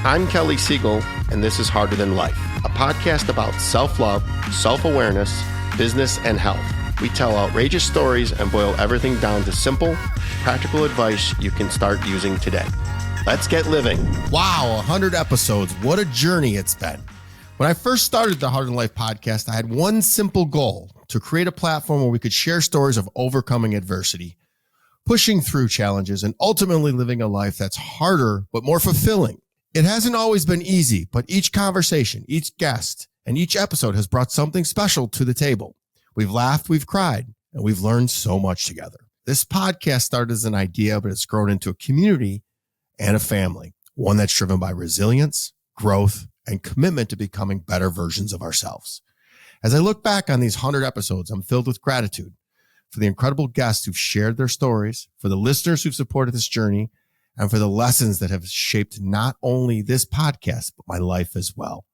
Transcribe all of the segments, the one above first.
I'm Kelly Siegel, and this is Harder Than Life, a podcast about self-love, self-awareness, business, and health. We tell outrageous stories and boil everything down to simple, practical advice you can start using today. Let's get living. Wow, 100 episodes. What a journey it's been. When I first started the Harder Than Life podcast, I had one simple goal: to create a platform where we could share stories of overcoming adversity, pushing through challenges, and ultimately living a life that's harder but more fulfilling. It hasn't always been easy, but each conversation, each guest, and each episode has brought something special to the table. We've laughed, we've cried, and we've learned so much together. This podcast started as an idea, but it's grown into a community and a family, one that's driven by resilience, growth, and commitment to becoming better versions of ourselves. As I look back on these 100 episodes, I'm filled with gratitude for the incredible guests who've shared their stories, for the listeners who've supported this journey, and for the lessons that have shaped not only this podcast, but my life as well.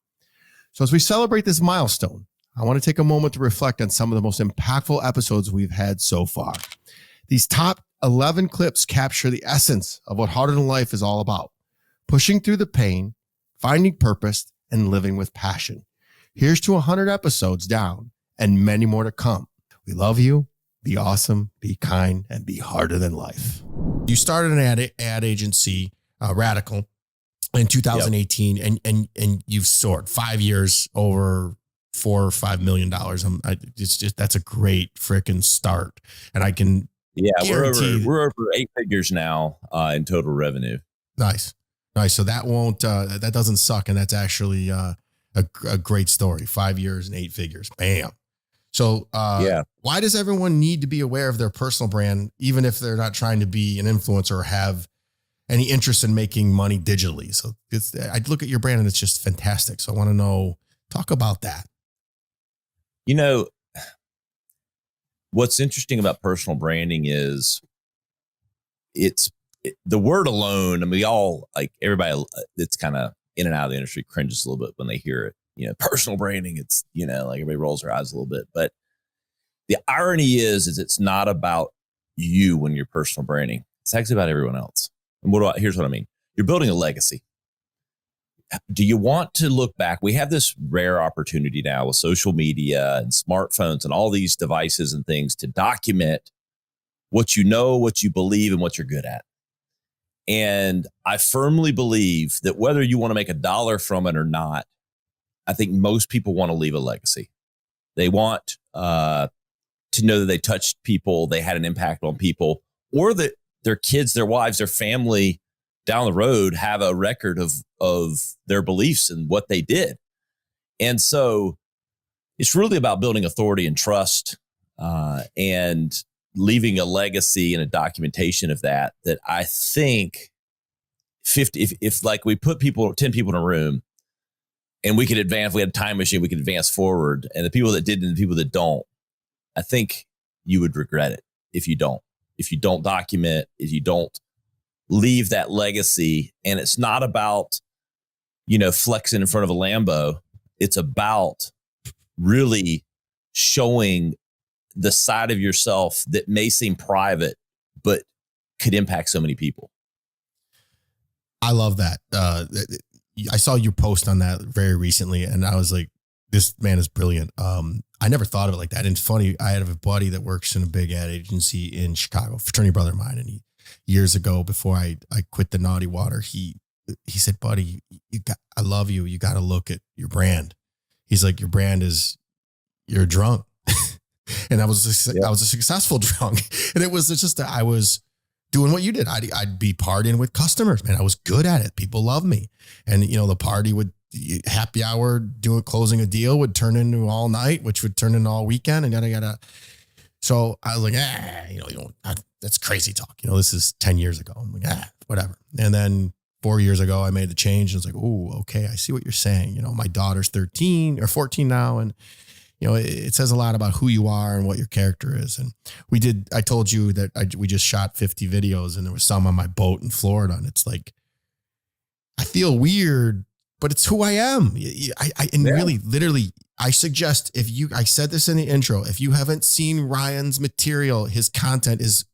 So as we celebrate this milestone, I want to take a moment to reflect on some of the most impactful episodes we've had so far. These top 11 clips capture the essence of what Harder Than Life is all about: pushing through the pain, finding purpose, and living with passion. Here's to 100 episodes down and many more to come. We love you. Be awesome, be kind, and be harder than life. You started an ad agency, Radical, in 2018, yep. and you've soared 5 years, over $4 or $5 million. That's a great freaking start. And I can we're over 8 figures now in total revenue. Nice. So that doesn't suck, and that's actually a great story. 5 years and 8 figures. Bam. So why does everyone need to be aware of their personal brand, even if they're not trying to be an influencer or have any interest in making money digitally? So I look at your brand and it's just fantastic. So I want to talk about that. You know, what's interesting about personal branding is the word alone. I mean, we all, like, everybody that's kind of in and out of the industry cringes a little bit when they hear it. You know, personal branding, it's, like, everybody rolls their eyes a little bit. But the irony is it's not about you when you're personal branding. It's actually about everyone else. And here's what I mean. You're building a legacy. Do you want to look back? We have this rare opportunity now with social media and smartphones and all these devices and things to document what you know, what you believe, and what you're good at. And I firmly believe that whether you want to make $1 from it or not, I think most people want to leave a legacy. They want to know that they touched people, they had an impact on people, or that their kids, their wives, their family down the road have a record of their beliefs and what they did. And so it's really about building authority and trust and leaving a legacy and a documentation of that I think 50, if like we put 10 people in a room, and we could advance, if we had a time machine, we could advance forward. And the people that did and the people that don't, I think you would regret it if you don't document, if you don't leave that legacy. And it's not about, flexing in front of a Lambo. It's about really showing the side of yourself that may seem private, but could impact so many people. I love that. I saw you post on that very recently, and I was like, this man is brilliant. I never thought of it like that. And it's funny, I have a buddy that works in a big ad agency in Chicago, fraternity brother of mine. And years ago, before I quit the naughty water, he said, buddy, I love you. You got to look at your brand. He's like, your brand is, you're drunk. And I was a successful drunk. And it was just that I was doing what you did. I'd be partying with customers, man. I was good at it. People love me. And, the party would, happy hour, closing a deal would turn into all night, which would turn into all weekend, and yada. So I was like, that's crazy talk. This is 10 years ago. I'm like, whatever. And then 4 years ago, I made the change. And I was like, oh, okay. I see what you're saying. My daughter's 13 or 14 now. And, it says a lot about who you are and what your character is. And I told you that we just shot 50 videos, and there was some on my boat in Florida. And it's like, I feel weird, but it's who I am. Really, literally, I suggest I said this in the intro, if you haven't seen Ryan's material, his content is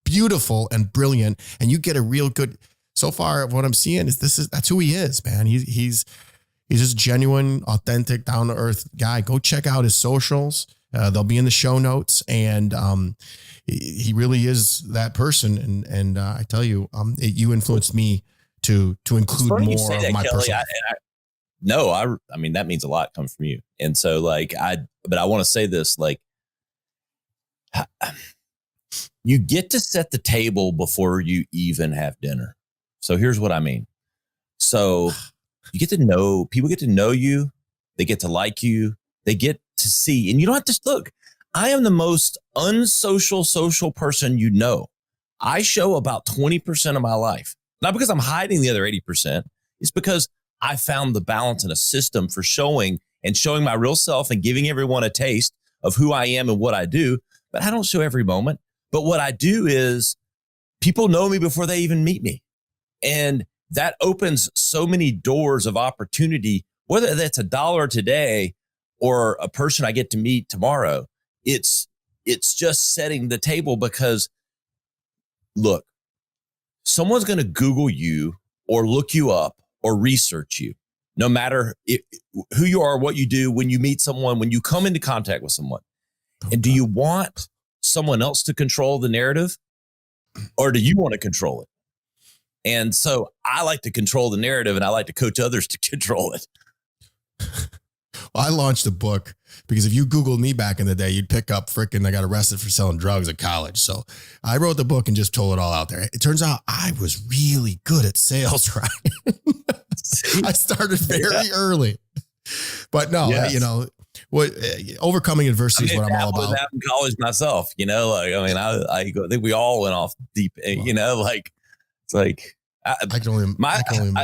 beautiful and brilliant, and you get a real good so far what I'm seeing is that's who he is, man. He's just genuine, authentic, down to earth guy. Go check out his socials. They'll be in the show notes, and he really is that person. And I tell you, you influenced me to include more of my personal. I mean, that means a lot coming from you. And so but I want to say this, like, you get to set the table before you even have dinner. So here's what I mean. So you get to know, people get to know you. They get to like you. They get to see, and you don't have to look. I am the most unsocial social person you know. I show about 20% of my life. Not because I'm hiding the other 80%. It's because I found the balance in a system for showing my real self and giving everyone a taste of who I am and what I do. But I don't show every moment. But what I do is people know me before they even meet me. And that opens so many doors of opportunity, whether that's $1 today or a person I get to meet tomorrow. It's just setting the table because, look, someone's going to Google you or look you up or research you, no matter who you are, what you do, when you meet someone, when you come into contact with someone. And do you want someone else to control the narrative, or do you want to control it? And so I like to control the narrative, and I like to coach others to control it. Well, I launched a book because if you Googled me back in the day, you'd pick up frickin' I got arrested for selling drugs at college. So I wrote the book and just told it all out there. It turns out I was really good at sales, right? I started very early. But no, what overcoming adversity is what I'm all about. I was in college myself, I think we all went off deep, it's like,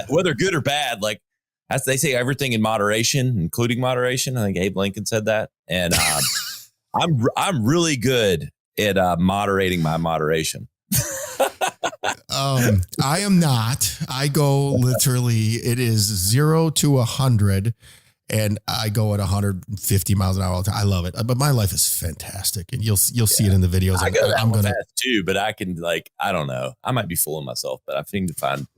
whether good or bad, like, as they say, everything in moderation, including moderation. I think Abe Lincoln said that. And I'm really good at moderating my moderation. I am not. I go literally, it is 0 to 100. And I go at 150 miles an hour all the time. I love it. But my life is fantastic. And you'll see it in the videos. I'm going to fast too, but I can, I don't know. I might be fooling myself, but I think to find,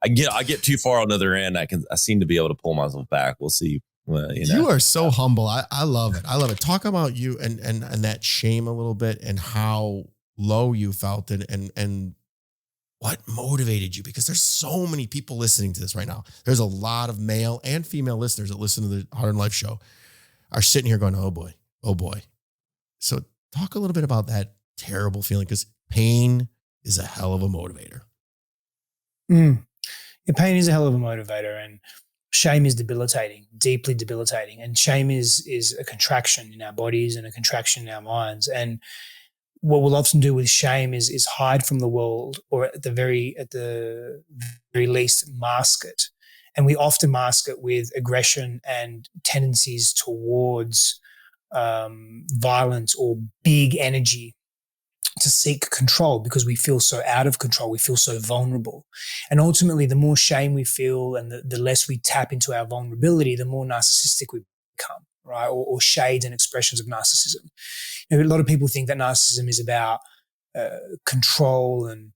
I get too far on the other end. I seem to be able to pull myself back. We'll see. Well, you are so humble. I love it. I love it. Talk about you and that shame a little bit and how low you felt and what motivated you, because there's so many people listening to this right now. There's a lot of male and female listeners that listen to the Hard in Life show are sitting here going, oh boy. So talk a little bit about that terrible feeling, because pain is a hell of a motivator. Yeah, pain is a hell of a motivator, and shame is debilitating, deeply debilitating. And shame is a contraction in our bodies and a contraction in our minds. And what we'll often do with shame is hide from the world, or at the very least mask it. And we often mask it with aggression and tendencies towards violence or big energy to seek control, because we feel so out of control. We feel so vulnerable. And ultimately, the more shame we feel and the less we tap into our vulnerability, the more narcissistic we become, right? Or shades and expressions of narcissism. A lot of people think that narcissism is about control, and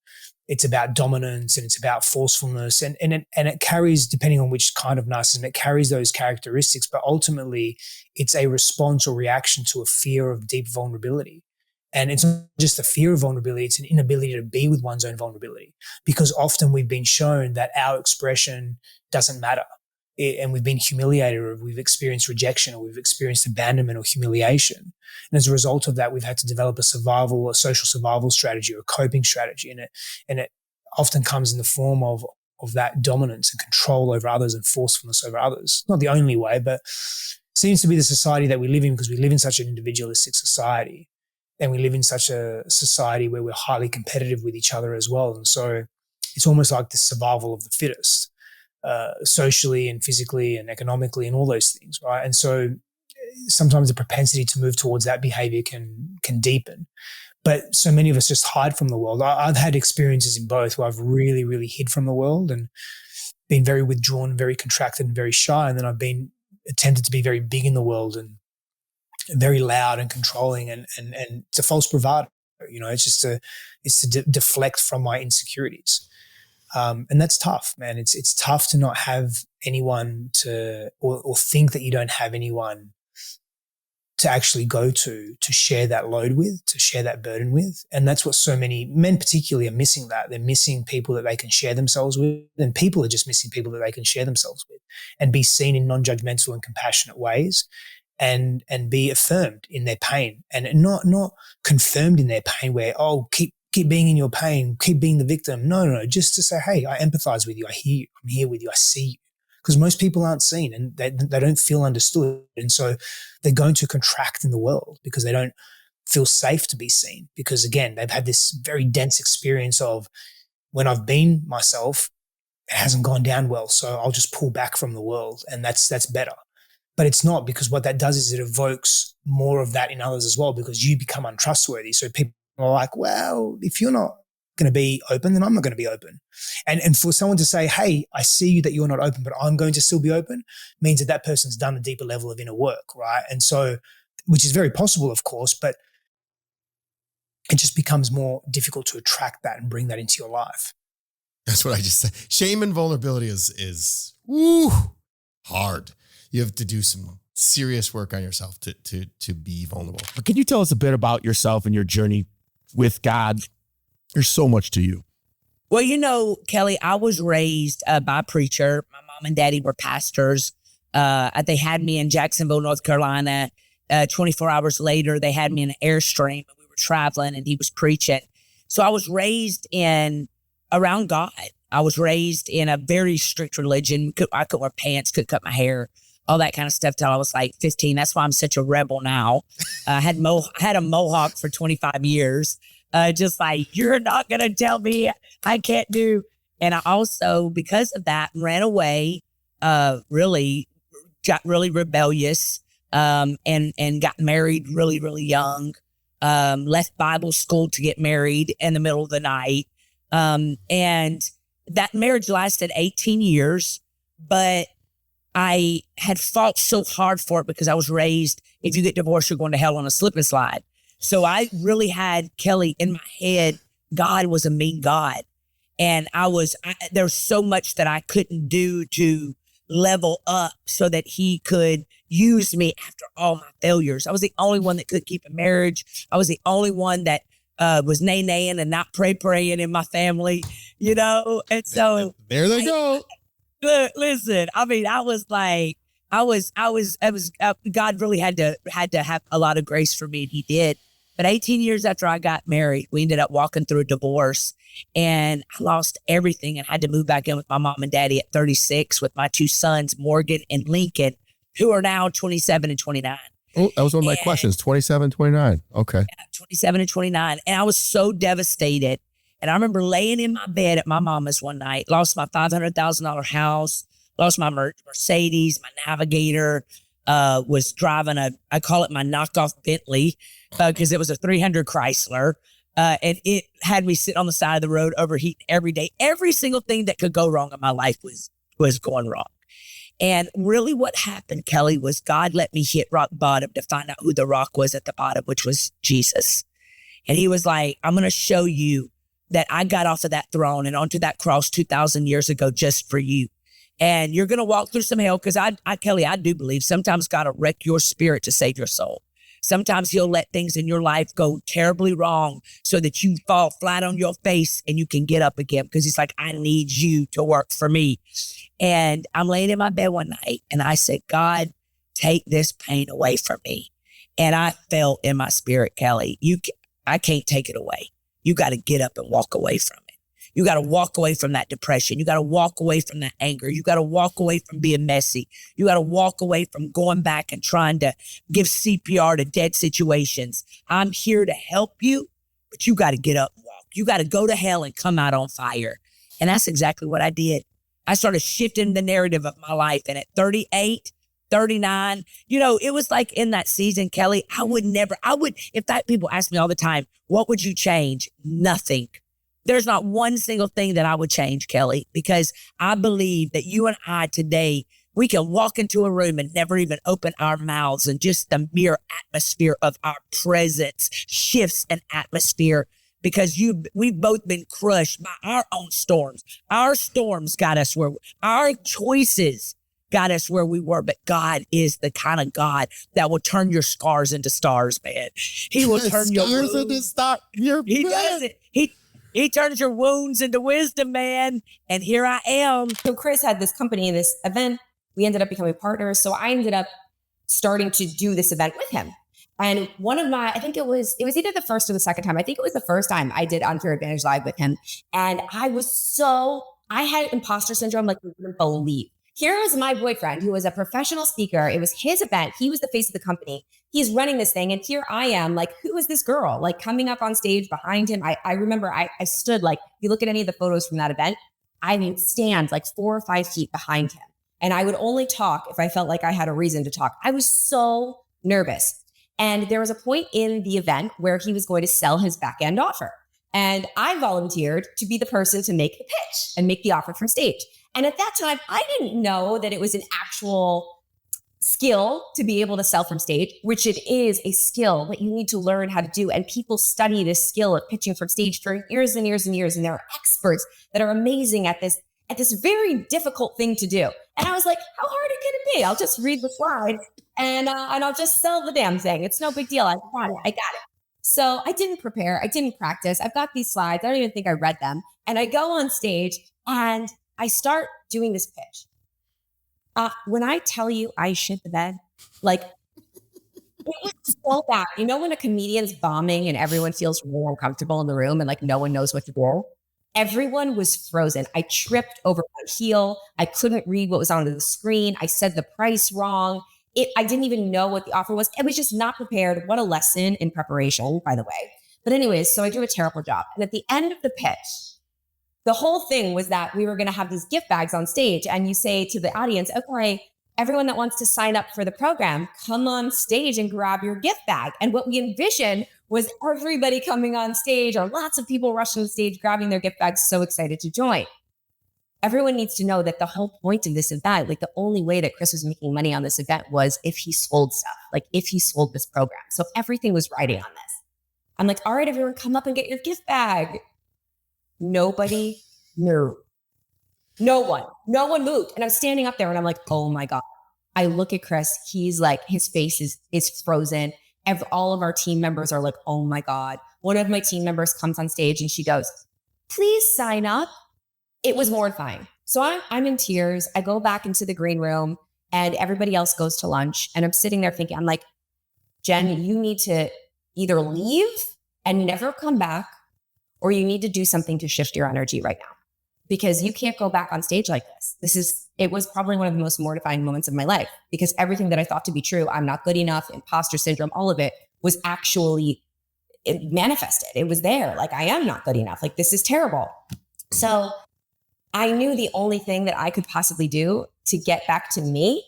it's about dominance, and it's about forcefulness, and it carries, depending on which kind of narcissism, it carries those characteristics. But ultimately, it's a response or reaction to a fear of deep vulnerability. And it's not just a fear of vulnerability, it's an inability to be with one's own vulnerability, because often we've been shown that our expression doesn't matter. And we've been humiliated, or we've experienced rejection, or we've experienced abandonment or humiliation. And as a result of that, we've had to develop a social survival strategy or a coping strategy. And it often comes in the form of that dominance and control over others and forcefulness over others. Not the only way, but seems to be the society that we live in, because we live in such an individualistic society. And we live in such a society where we're highly competitive with each other as well. And so it's almost like the survival of the fittest. Socially and physically and economically and all those things, right? And so sometimes the propensity to move towards that behavior can deepen. But so many of us just hide from the world. I've had experiences in both where I've really, really hid from the world and been very withdrawn, very contracted and very shy. And then I've been attempted to be very big in the world and very loud and controlling, and it's a false bravado. It's just to deflect from my insecurities. And that's tough, man. It's tough to not have anyone or think that you don't have anyone to actually go to share that load with, to share that burden with. And that's what so many men particularly are missing, that they're missing people that they can share themselves with, and people are just missing people that they can share themselves with and be seen in non-judgmental and compassionate ways, and be affirmed in their pain, and not confirmed in their pain where, oh, keep being in your pain, keep being the victim. No, just to say, hey, I empathize with you. I hear you. I'm here with you. I see you. Because most people aren't seen, and they don't feel understood. And so they're going to contract in the world because they don't feel safe to be seen. Because again, they've had this very dense experience of, when I've been myself, it hasn't gone down well. So I'll just pull back from the world, and that's better. But it's not, because what that does is it evokes more of that in others as well, because you become untrustworthy. So people are like, well, if you're not going to be open, then I'm not going to be open. And for someone to say, hey, I see you that you're not open, but I'm going to still be open, means that person's done a deeper level of inner work, right? And so, which is very possible, of course, but it just becomes more difficult to attract that and bring that into your life. That's what I just said. Shame and vulnerability is hard. You have to do some serious work on yourself to be vulnerable. But can you tell us a bit about yourself and your journey with God? There's so much to you. Well, Kelly, I was raised by a preacher. My mom and daddy were pastors. They had me in Jacksonville, North Carolina. 24 hours later, they had me in an Airstream, and we were traveling, and he was preaching. So I was raised around God. I was raised in a very strict religion. I couldn't wear pants, couldn't cut my hair, all that kind of stuff till I was like 15. That's why I'm such a rebel now. I had a mohawk for 25 years. Just like, you're not going to tell me I can't do. And I also, because of that, ran away, really got really rebellious, and got married really, really young, left Bible school to get married in the middle of the night. And that marriage lasted 18 years, but I had fought so hard for it because I was raised, if you get divorced, you're going to hell on a slip and slide. So I really had, Kelly, in my head, God was a mean God. And there's so much that I couldn't do to level up so that he could use me after all my failures. I was the only one that could keep a marriage. I was the only one that was nay-naying and not pray-praying in my family, And so there they go. Listen, I mean, I was like, God really had to have a lot of grace for me, and he did. But 18 years after I got married, we ended up walking through a divorce, and I lost everything and had to move back in with my mom and daddy at 36 with my two sons, Morgan and Lincoln, who are now 27 and 29. Oh, that was one of my questions. 27, 29. Okay. Yeah, 27 and 29. And I was so devastated. And I remember laying in my bed at my mama's one night, lost my $500,000 house, lost my Mercedes, my Navigator, was driving I call it my knockoff Bentley, because it was a 300 Chrysler. And it had me sit on the side of the road overheating every day. Every single thing that could go wrong in my life was going wrong. And really what happened, Kelly, was God let me hit rock bottom to find out who the rock was at the bottom, which was Jesus. And he was like, I'm going to show you that I got off of that throne and onto that cross 2,000 years ago just for you. And you're going to walk through some hell, because Kelly, I do believe sometimes God will wreck your spirit to save your soul. Sometimes he'll let things in your life go terribly wrong so that you fall flat on your face and you can get up again, because he's like, I need you to work for me. And I'm laying in my bed one night and I said, God, take this pain away from me. And I felt in my spirit, Kelly, I can't take it away. You got to get up and walk away from it. You got to walk away from that depression. You got to walk away from that anger. You got to walk away from being messy. You got to walk away from going back and trying to give CPR to dead situations. I'm here to help you, but you got to get up and walk. You got to go to hell and come out on fire. And that's exactly what I did. I started shifting the narrative of my life. And at 38, 39, it was like in that season, Kelly, if that people ask me all the time, what would you change? Nothing. There's not one single thing that I would change, Kelly, because I believe that you and I today, we can walk into a room and never even open our mouths, and just the mere atmosphere of our presence shifts an atmosphere because we've both been crushed by our own storms. Our storms got us our choices got us where we were, but God is the kind of God that will turn your scars into stars, man. He will turn your scars wounds into stars. He does it. He turns your wounds into wisdom, man. And here I am. So Chris had this company, this event. We ended up becoming partners. So I ended up starting to do this event with him. And I think it was either the first or the second time. I think it was the first time I did Unfair Advantage Live with him. And I had imposter syndrome like you wouldn't believe. Here was my boyfriend who was a professional speaker. It was his event. He was the face of the company. He's running this thing. And here I am, like, who is this girl? Like coming up on stage behind him. I remember I stood like, if you look at any of the photos from that event, I would stand like 4 or 5 feet behind him. And I would only talk if I felt like I had a reason to talk. I was so nervous. And there was a point in the event where he was going to sell his back end offer. And I volunteered to be the person to make the pitch and make the offer from stage. And at that time, I didn't know that it was an actual skill to be able to sell from stage, which it is a skill that you need to learn how to do. And people study this skill of pitching from stage for years and years and years. And there are experts that are amazing at this very difficult thing to do. And I was like, how hard can it be? I'll just read the slides and I'll just sell the damn thing. It's no big deal. I got it. So I didn't prepare. I didn't practice. I've got these slides. I don't even think I read them. And I go on stage and I start doing this pitch. When I tell you I shit the bed, like it was so bad. You know when a comedian's bombing and everyone feels really uncomfortable in the room and like no one knows what to do? Everyone was frozen. I tripped over my heel. I couldn't read what was on the screen. I said the price wrong. I didn't even know what the offer was. I was just not prepared. What a lesson in preparation, by the way. But anyways, so I do a terrible job. And at the end of the pitch, the whole thing was that we were going to have these gift bags on stage. And you say to the audience, okay, everyone that wants to sign up for the program, come on stage and grab your gift bag. And what we envisioned was everybody coming on stage or lots of people rushing the stage, grabbing their gift bags, so excited to join. Everyone needs to know that the whole point of this event, like the only way that Chris was making money on this event was if he sold stuff, like if he sold this program. So everything was riding on this. I'm like, all right, everyone come up and get your gift bag. Nobody moved. No one moved. And I'm standing up there and I'm like, oh my God. I look at Chris. He's like, his face is frozen. All of our team members are like, oh my God. One of my team members comes on stage and she goes, please sign up. It was mortifying. So I'm in tears. I go back into the green room and everybody else goes to lunch. And I'm sitting there thinking, I'm like, Jen, you need to either leave and never come back, or you need to do something to shift your energy right now, because you can't go back on stage like this. It was probably one of the most mortifying moments of my life, because everything that I thought to be true, I'm not good enough, imposter syndrome, all of it was actually it manifested. It was there. Like, I am not good enough. Like, this is terrible. So I knew the only thing that I could possibly do to get back to me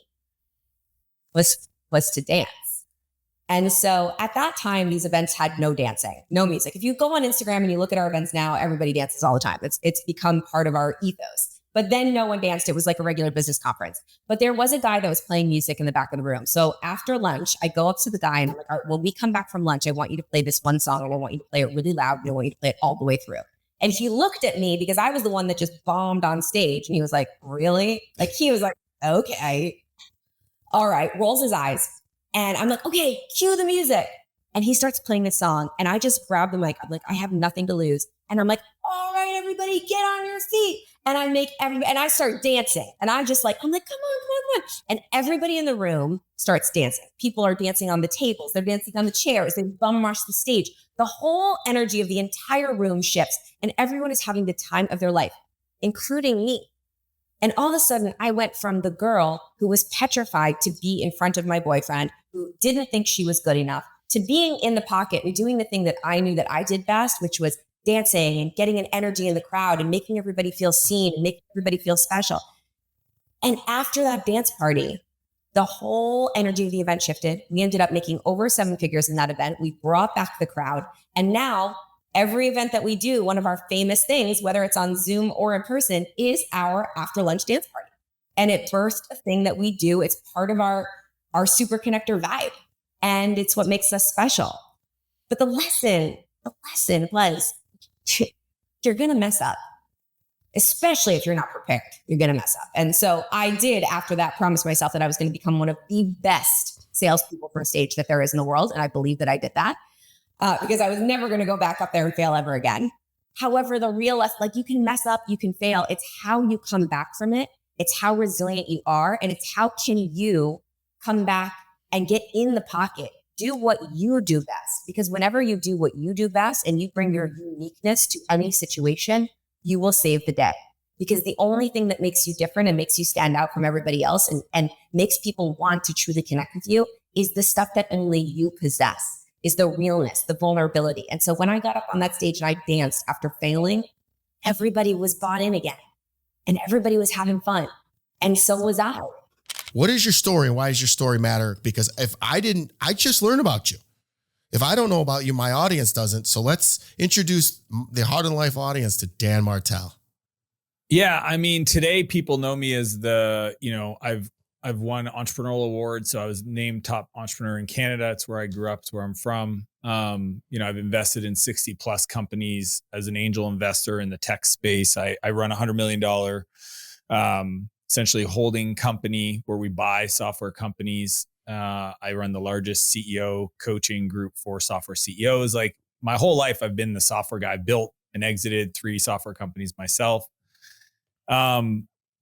was to dance. And so at that time, these events had no dancing, no music. If you go on Instagram and you look at our events now, everybody dances all the time. It's become part of our ethos. But then no one danced. It was like a regular business conference. But there was a guy that was playing music in the back of the room. So after lunch, I go up to the guy and I'm like, all right, when we come back from lunch, I want you to play this one song, and I want you to play it really loud, and I want you to play it all the way through. And he looked at me because I was the one that just bombed on stage. And he was like, really? Like, he was like, okay. All right. Rolls his eyes. And I'm like, okay, cue the music. And he starts playing this song. And I just grab the mic. I'm like, I have nothing to lose. And I'm like, all right, everybody, get on your seat. And I start dancing. And I'm like, come on. And everybody in the room starts dancing. People are dancing on the tables. They're dancing on the chairs. They bum rush the stage. The whole energy of the entire room shifts. And everyone is having the time of their life, including me. And all of a sudden, I went from the girl who was petrified to be in front of my boyfriend, who didn't think she was good enough, to being in the pocket and doing the thing that I knew that I did best, which was dancing and getting an energy in the crowd and making everybody feel seen and making everybody feel special. And after that dance party, the whole energy of the event shifted. We ended up making over 7 figures in that event. We brought back the crowd. And now every event that we do, one of our famous things, whether it's on Zoom or in person, is our after lunch dance party. And it birthed a thing that we do. It's part of our super connector vibe. And it's what makes us special. But the lesson was you're going to mess up, especially if you're not prepared. You're going to mess up. And so I did, after that, promise myself that I was going to become one of the best salespeople for stage that there is in the world. And I believe that I did that because I was never going to go back up there and fail ever again. However, the real, like, you can mess up, you can fail. It's how you come back from it. It's how resilient you are. And it's how can you come back and get in the pocket, do what you do best. Because whenever you do what you do best and you bring your uniqueness to any situation, you will save the day. Because the only thing that makes you different and makes you stand out from everybody else and makes people want to truly connect with you is the stuff that only you possess, is the realness, the vulnerability. And so when I got up on that stage and I danced after failing, everybody was bought in again and everybody was having fun. And so was I. What is your story and why does your story matter? Because if I just learned about you. If I don't know about you, my audience doesn't. So let's introduce the Heart and Life audience to Dan Martell. Yeah, I mean, today people know me as I've won entrepreneurial awards. So I was named top entrepreneur in Canada. It's where I grew up. It's where I'm from. I've invested in 60 plus companies as an angel investor in the tech space. I run $100 million, essentially holding company where we buy software companies. I run the largest CEO coaching group for software CEOs. Like, my whole life, I've been the software guy. I built and exited 3 software companies myself.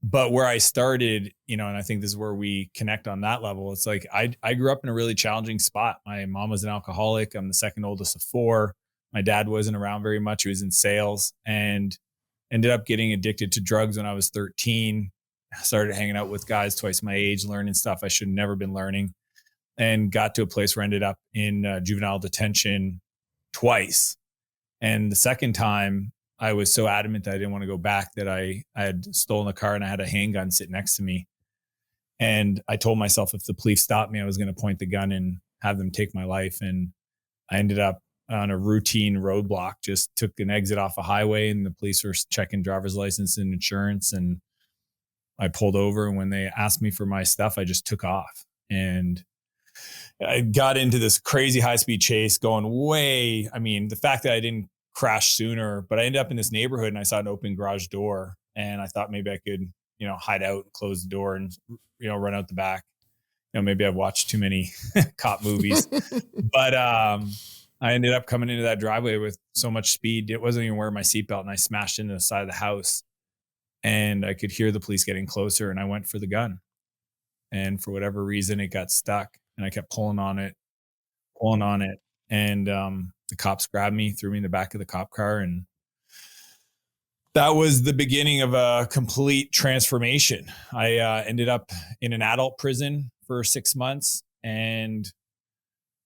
But where I started, and I think this is where we connect on that level. It's like, I grew up in a really challenging spot. My mom was an alcoholic. I'm the second oldest of 4. My dad wasn't around very much. He was in sales and ended up getting addicted to drugs when I was 13. I started hanging out with guys twice my age, learning stuff I should have never been learning, and got to a place where I ended up in juvenile detention twice. And the second time, I was so adamant that I didn't want to go back that I had stolen a car and I had a handgun sit next to me. And I told myself if the police stopped me, I was going to point the gun and have them take my life. And I ended up on a routine roadblock, just took an exit off a highway and the police were checking driver's license and insurance. And I pulled over, and when they asked me for my stuff, I just took off. And I got into this crazy high-speed chase going the fact that I didn't crash sooner, but I ended up in this neighborhood and I saw an open garage door, and I thought maybe I could, hide out and close the door and, run out the back. Maybe I've watched too many cop movies, but I ended up coming into that driveway with so much speed. It wasn't even wearing my seatbelt, and I smashed into the side of the house, and I could hear the police getting closer, and I went for the gun. And for whatever reason, it got stuck, and I kept pulling on it. And the cops grabbed me, threw me in the back of the cop car. And that was the beginning of a complete transformation. I ended up in an adult prison for 6 months. And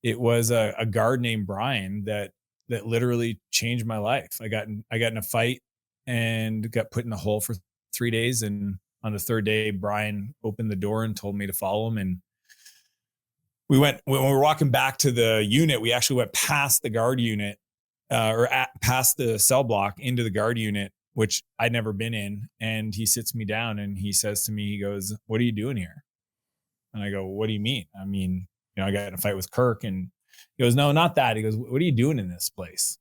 it was a guard named Brian that literally changed my life. I got in a fight and got put in the hole for 3 days. And on the 3rd day, Brian opened the door and told me to follow him. And when we were walking back to the unit, we actually went past the guard unit past the cell block into the guard unit, which I'd never been in. And he sits me down and he says to me, he goes, "What are you doing here?" And I go, "What do you mean?" I mean, I got in a fight with Kirk. And he goes, "No, not that." He goes, "What are you doing in this place?"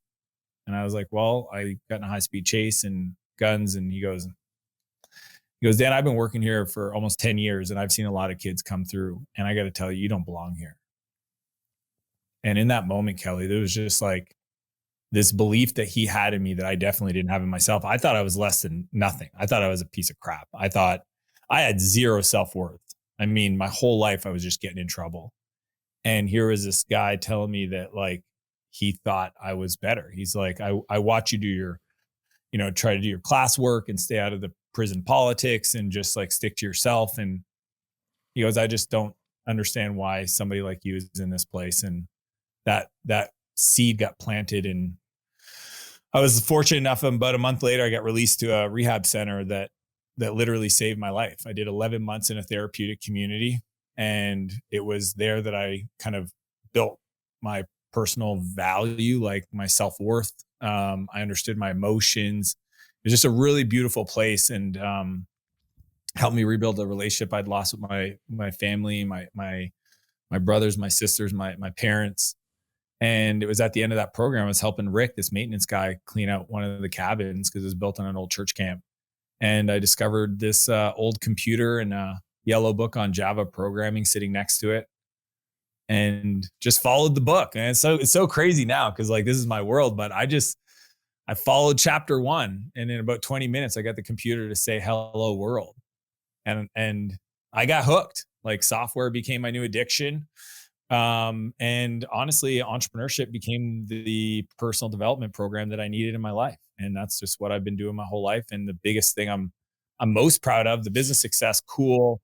And I was like, "Well, I got in a high-speed chase and guns." And he goes, "Dan, I've been working here for almost 10 years and I've seen a lot of kids come through. And I got to tell you, you don't belong here." And in that moment, Kelly, there was just like this belief that he had in me that I definitely didn't have in myself. I thought I was less than nothing. I thought I was a piece of crap. I thought I had zero self-worth. I mean, my whole life I was just getting in trouble. And here was this guy telling me that, like, he thought I was better. He's like, I watch you do your, try to do your classwork and stay out of the prison politics and just like stick to yourself. And he goes, "I just don't understand why somebody like you is in this place." And that seed got planted. And I was fortunate enough, about a month later, I got released to a rehab center that literally saved my life. I did 11 months in a therapeutic community, and it was there that I kind of built my personal value, like my self-worth. I understood my emotions. It was just a really beautiful place, and helped me rebuild a relationship I'd lost with my family, my brothers, my sisters, my parents. And it was at the end of that program, I was helping Rick, this maintenance guy, clean out one of the cabins because it was built on an old church camp. And I discovered this old computer and a yellow book on Java programming sitting next to it, and just followed the book. And it's so crazy now because like this is my world, but I followed chapter 1, and in about 20 minutes, I got the computer to say hello world. And I got hooked. Like software became my new addiction. And honestly, entrepreneurship became the personal development program that I needed in my life. And that's just what I've been doing my whole life. And the biggest thing I'm most proud of, the business success, cool.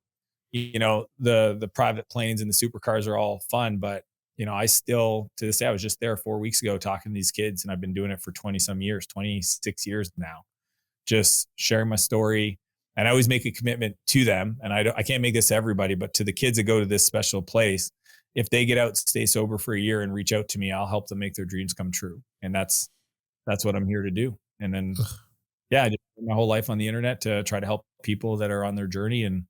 You know, the private planes and the supercars are all fun, but you know, I still, to this day, I was just there 4 weeks ago talking to these kids, and I've been doing it for 26 years now, just sharing my story. And I always make a commitment to them. And I can't make this to everybody, but to the kids that go to this special place, if they get out, stay sober for a year and reach out to me, I'll help them make their dreams come true. And that's what I'm here to do. And then, I just spend my whole life on the internet to try to help people that are on their journey. And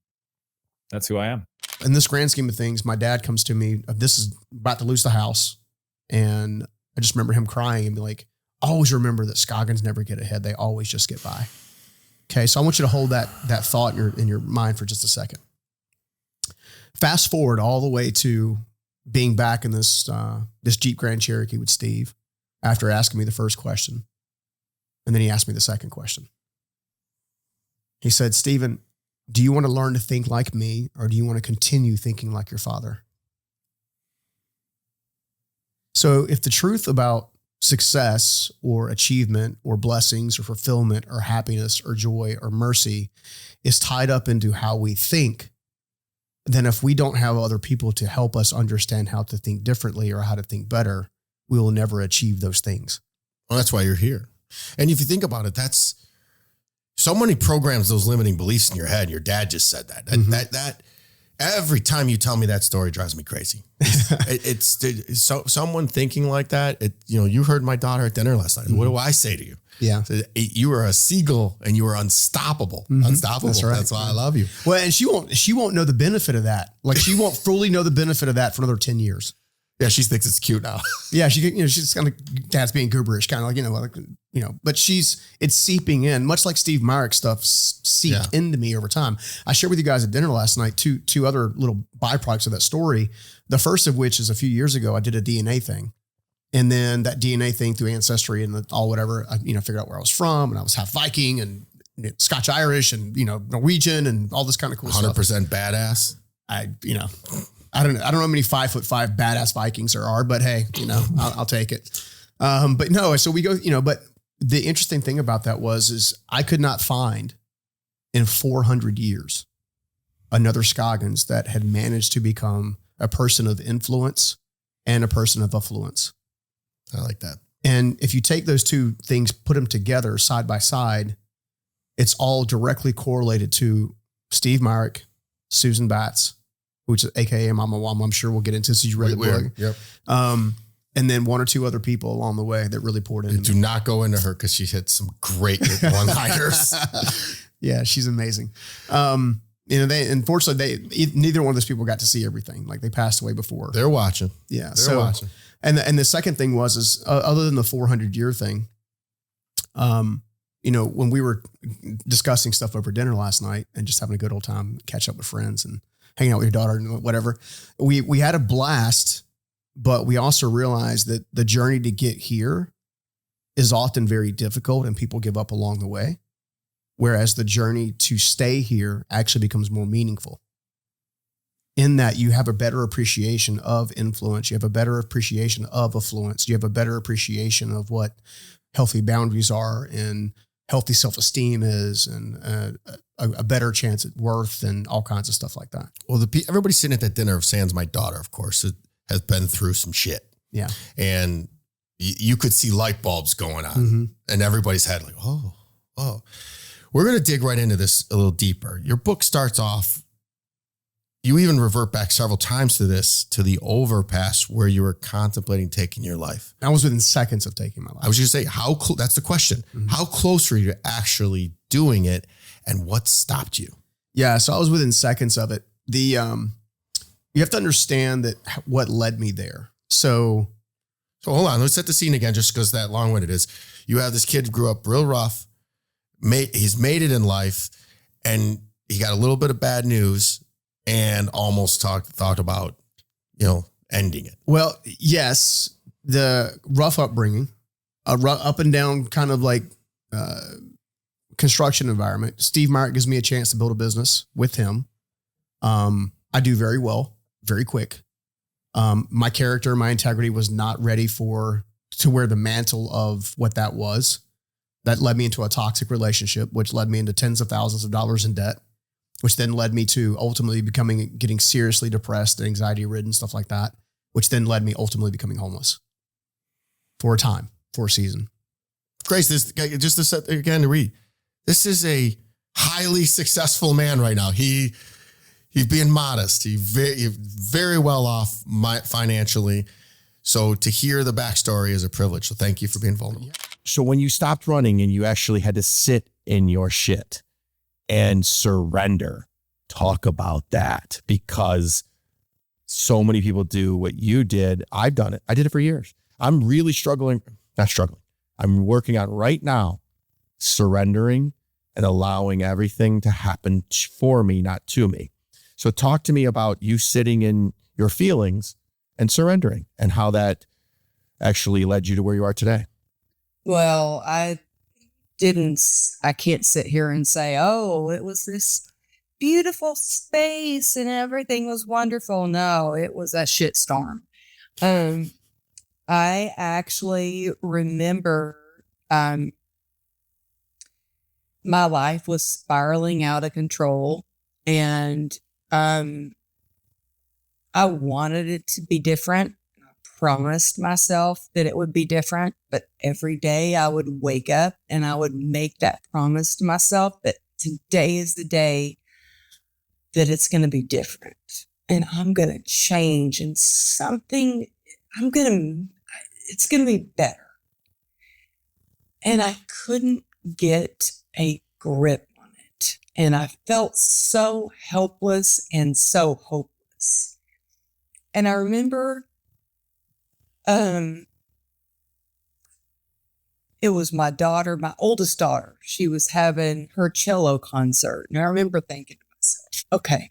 that's who I am. In this grand scheme of things, my dad comes to me, this is about to lose the house. And I just remember him crying and be like, always remember that Scoggins never get ahead. They always just get by. Okay. So I want you to hold that thought in your mind for just a second. Fast forward all the way to being back in this Jeep Grand Cherokee with Steve after asking me the first question. And then he asked me the second question. He said, Stephen, do you want to learn to think like me, or do you want to continue thinking like your father? So if the truth about success or achievement or blessings or fulfillment or happiness or joy or mercy is tied up into how we think, then if we don't have other people to help us understand how to think differently or how to think better, we will never achieve those things. Well, that's why you're here. And if you think about it, that's so many programs, those limiting beliefs in your head. Your dad just said that. That every time you tell me that story drives me crazy. It's someone thinking like that. You heard my daughter at dinner last night. What do I say to you? Yeah. You are a Siegel and you are unstoppable. Unstoppable. That's right. That's why I love you. Well, and she won't know the benefit of that. Like she won't fully know the benefit of that for another 10 years. Yeah. She thinks it's cute now. Yeah. She's kind of, dad's being gooberish, kind of like, but it's seeping in, much like Steve Myrick stuff seeped into me over time. I shared with you guys at dinner last night, two other little byproducts of that story. The first of which is a few years ago, I did a DNA thing. And then that DNA thing through Ancestry and all whatever, I figured out where I was from, and I was half Viking and Scotch Irish and, Norwegian and all this kind of cool 100% stuff. 100% badass. I don't know how many 5'5" badass Vikings there are, but hey, I'll take it. But no, so we go, but the interesting thing about that is I could not find in 400 years another Scoggins that had managed to become a person of influence and a person of affluence. I like that. And if you take those two things, put them together side by side, it's all directly correlated to Steve Myrick, Susan Batts, which is AKA Mama Wama. I'm sure we'll get into this as you read the book. Yep. And then one or two other people along the way that really poured into me. Do not go into her because she hit some great one-liners. Yeah, she's amazing. Unfortunately, neither one of those people got to see everything. Like they passed away before. They're watching. Yeah, they're watching. And the second thing was other than the 400-year thing, when we were discussing stuff over dinner last night and just having a good old time, catch up with friends and hanging out with your daughter and whatever, we had a blast, but we also realized that the journey to get here is often very difficult and people give up along the way. Whereas the journey to stay here actually becomes more meaningful in that you have a better appreciation of influence. You have a better appreciation of affluence. You have a better appreciation of what healthy boundaries are and healthy self-esteem is and a better chance at worth and all kinds of stuff like that. Well, everybody sitting at that dinner, sans my daughter, of course, has been through some shit. Yeah. And you could see light bulbs going on and everybody's head like, oh. We're going to dig right into this a little deeper. Your book starts off, you even revert back several times to the overpass where you were contemplating taking your life. I was within seconds of taking my life. I was going to say, that's the question. How close were you to actually doing it and what stopped you? Yeah, so I was within seconds of it. You have to understand that what led me there. So So hold on, let's set the scene again, just because that long-winded is. You have this kid grew up real rough. He's made it in life, and he got a little bit of bad news, and almost thought about, ending it. Well, yes, the rough upbringing, up and down kind of like construction environment. Steve Myrick gives me a chance to build a business with him. I do very well, very quick. My character, my integrity was not ready to wear the mantle of what that was. That led me into a toxic relationship, which led me into tens of thousands of dollars in debt, which then led me to ultimately getting seriously depressed, anxiety ridden, stuff like that, which then led me ultimately becoming homeless for a season. Grace, this just to set again to read. This is a highly successful man right now. He's being modest. He's very well off financially. So to hear the backstory is a privilege. So thank you for being vulnerable. So when you stopped running and you actually had to sit in your shit and surrender, talk about that, because so many people do what you did. I've done it. I did it for years. I'm really not struggling. I'm working on right now, surrendering and allowing everything to happen for me, not to me. So talk to me about you sitting in your feelings and surrendering, and how that actually led you to where you are today. Well, I can't sit here and say, oh, it was this beautiful space and everything was wonderful. No, it was a shitstorm. I actually remember my life was spiraling out of control, and I wanted it to be different. I promised myself that it would be different, but every day I would wake up and I would make that promise to myself that today is the day that it's going to be different, and I'm going to change, and it's going to be better. And I couldn't get a grip on it. And I felt so helpless and so hopeless. And I remember it was my daughter, my oldest daughter. She was having her cello concert. And I remember thinking to myself, okay,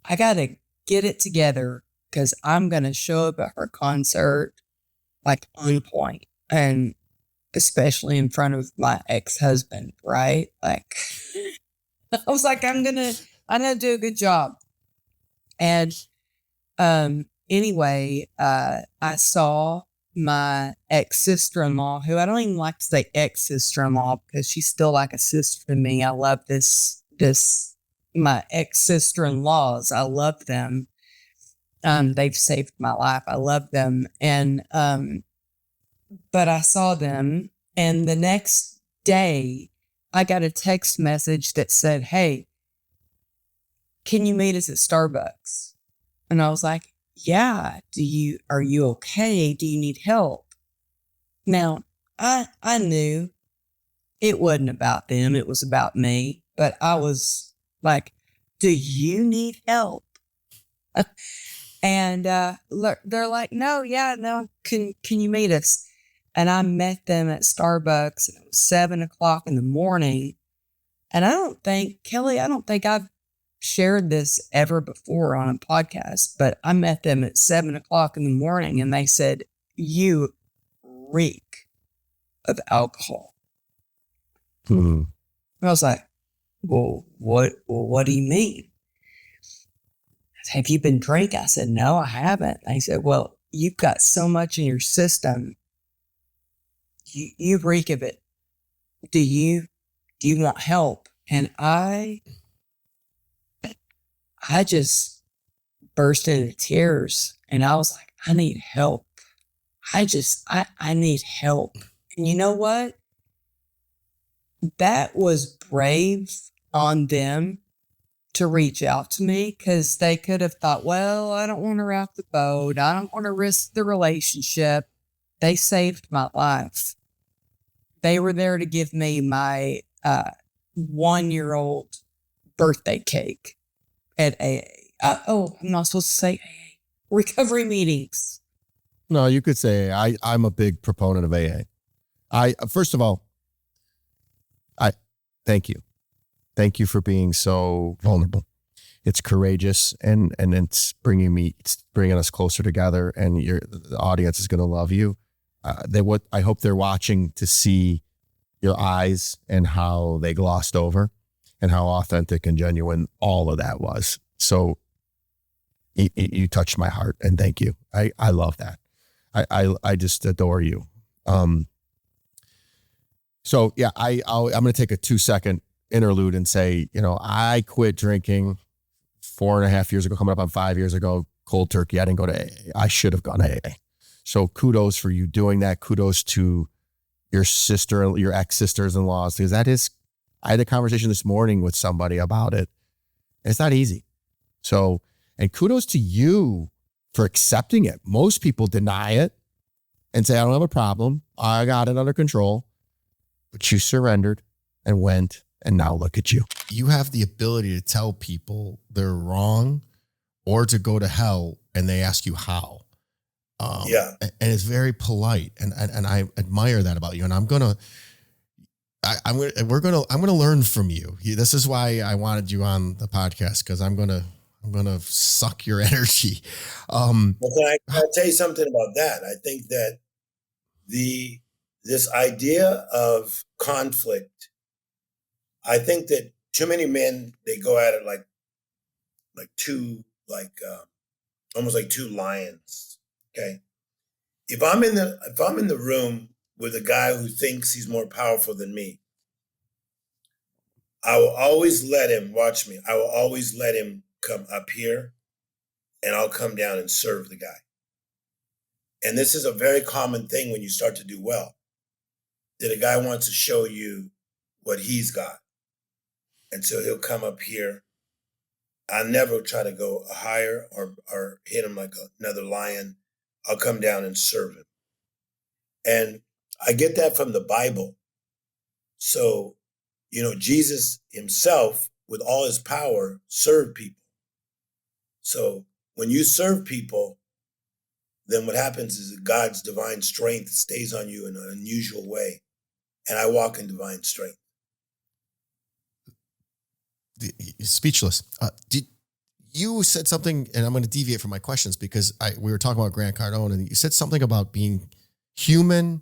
I got to get it together, because I'm going to show up at her concert like on point, and especially in front of my ex-husband, right? Like, I was like, I'm gonna do a good job. And anyway, I saw my ex-sister-in-law, who I don't even like to say ex-sister-in-law because she's still like a sister to me. I love my ex-sister-in-laws. I love them. They've saved my life. I love them. And but I saw them, and the next day I got a text message that said, hey, can you meet us at Starbucks? And I was like, yeah, are you okay? Do you need help? Now, I knew it wasn't about them. It was about me. But I was like, do you need help? And they're like, no, can you meet us? And I met them at Starbucks, and it was 7:00 in the morning. And I don't think I've shared this ever before on a podcast, but I met them at 7:00 in the morning, and they said, you reek of alcohol. Hmm. I was like, well, what do you mean? Have you been drinking? I said, no, I haven't. They said, well, you've got so much in your system. You reek of it. Do you want help? And I just burst into tears, and I was like, I need help. I need help. And you know what? That was brave on them to reach out to me, because they could have thought, well, I don't want to rock the boat. I don't want to risk the relationship. They saved my life. They were there to give me my 1-year-old birthday cake at AA. I'm not supposed to say AA. Recovery meetings. No, you could say I'm a big proponent of AA. First of all, I thank you. Thank you for being so vulnerable. It's courageous and it's bringing us closer together, and the audience is going to love you. I hope they're watching to see your eyes and how they glossed over and how authentic and genuine all of that was. So you touched my heart, and thank you. I love that. I just adore you. So yeah, I'm going to take a 2-second interlude and say, I quit drinking 4.5 years ago, coming up on 5 years ago, cold turkey. I didn't go to AA. I should have gone to AA. So kudos for you doing that. Kudos to your ex-sisters-in-laws, because I had a conversation this morning with somebody about it. It's not easy. So, and kudos to you for accepting it. Most people deny it and say, I don't have a problem. I got it under control. But you surrendered and went, and now look at you. You have the ability to tell people they're wrong or to go to hell, and they ask you how. And it's very polite, and I admire that about you. And I'm gonna learn from you. This is why I wanted you on the podcast, because I'm gonna suck your energy. Well, can I tell you something about that? I think that this idea of conflict, I think that too many men, they go at it almost like two lions. Okay. If I'm in the room with a guy who thinks he's more powerful than me, I will always let him watch me. I will always let him come up here, and I'll come down and serve the guy. And this is a very common thing when you start to do well, that a guy wants to show you what he's got. And so he'll come up here. I never try to go higher or hit him like another lion. I'll come down and serve him. And I get that from the Bible. So, Jesus himself, with all his power, served people. So when you serve people, then what happens is that God's divine strength stays on you in an unusual way. And I walk in divine strength. Speechless. You said something, and I'm going to deviate from my questions because we were talking about Grant Cardone, and you said something about being human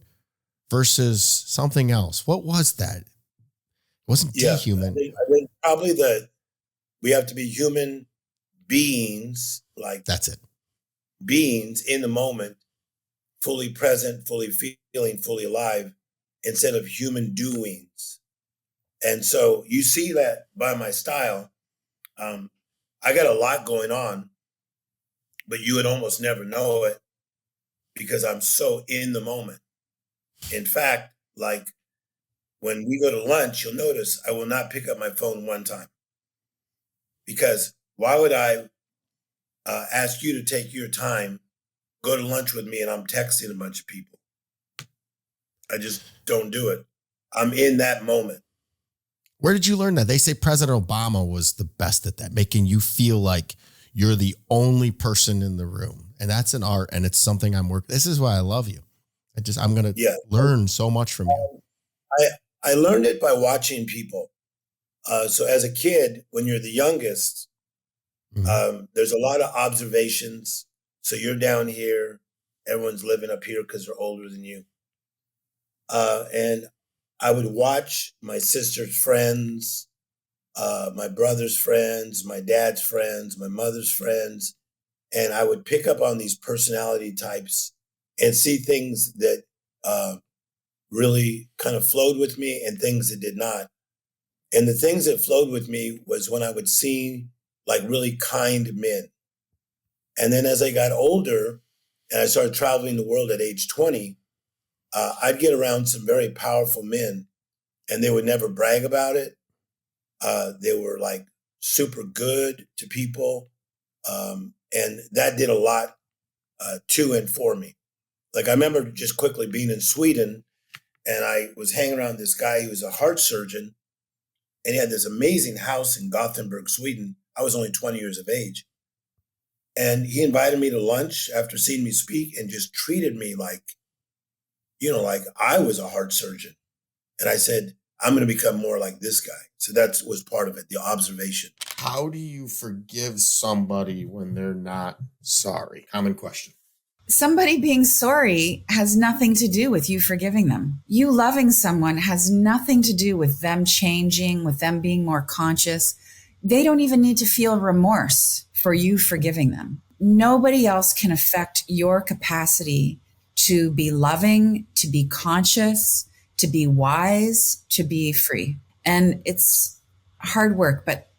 versus something else. What was that? It wasn't dehuman. I think probably that we have to be human beings, like that's it. Beings in the moment, fully present, fully feeling, fully alive, instead of human doings. And so you see that by my style. I got a lot going on, but you would almost never know it because I'm so in the moment. In fact, like when we go to lunch, you'll notice I will not pick up my phone one time. Because why would I ask you to take your time, go to lunch with me, and I'm texting a bunch of people? I just don't do it. I'm in that moment. Where did you learn that? They say President Obama was the best at that, making you feel like you're the only person in the room. And that's an art, and it's something I'm working. This is why I love you. I'm going to learn so much from you. I learned it by watching people. So as a kid, when you're the youngest, there's a lot of observations. So you're down here, everyone's living up here because they're older than you. And I would watch my sister's friends, my brother's friends, my dad's friends, my mother's friends, and I would pick up on these personality types and see things that really kind of flowed with me and things that did not. And the things that flowed with me was when I would see like really kind men. And then as I got older and I started traveling the world at age 20, I'd get around some very powerful men, and they would never brag about it. They were like super good to people. And that did a lot to and for me. Like I remember just quickly being in Sweden, and I was hanging around this guy who was a heart surgeon, and he had this amazing house in Gothenburg, Sweden. I was only 20 years of age. And he invited me to lunch after seeing me speak and just treated me like, like I was a heart surgeon. And I said, I'm going to become more like this guy. So that was part of it, the observation. How do you forgive somebody when they're not sorry? Common question. Somebody being sorry has nothing to do with you forgiving them. You loving someone has nothing to do with them changing, with them being more conscious. They don't even need to feel remorse for you forgiving them. Nobody else can affect your capacity to be loving, to be conscious, to be wise, to be free. And it's hard work, but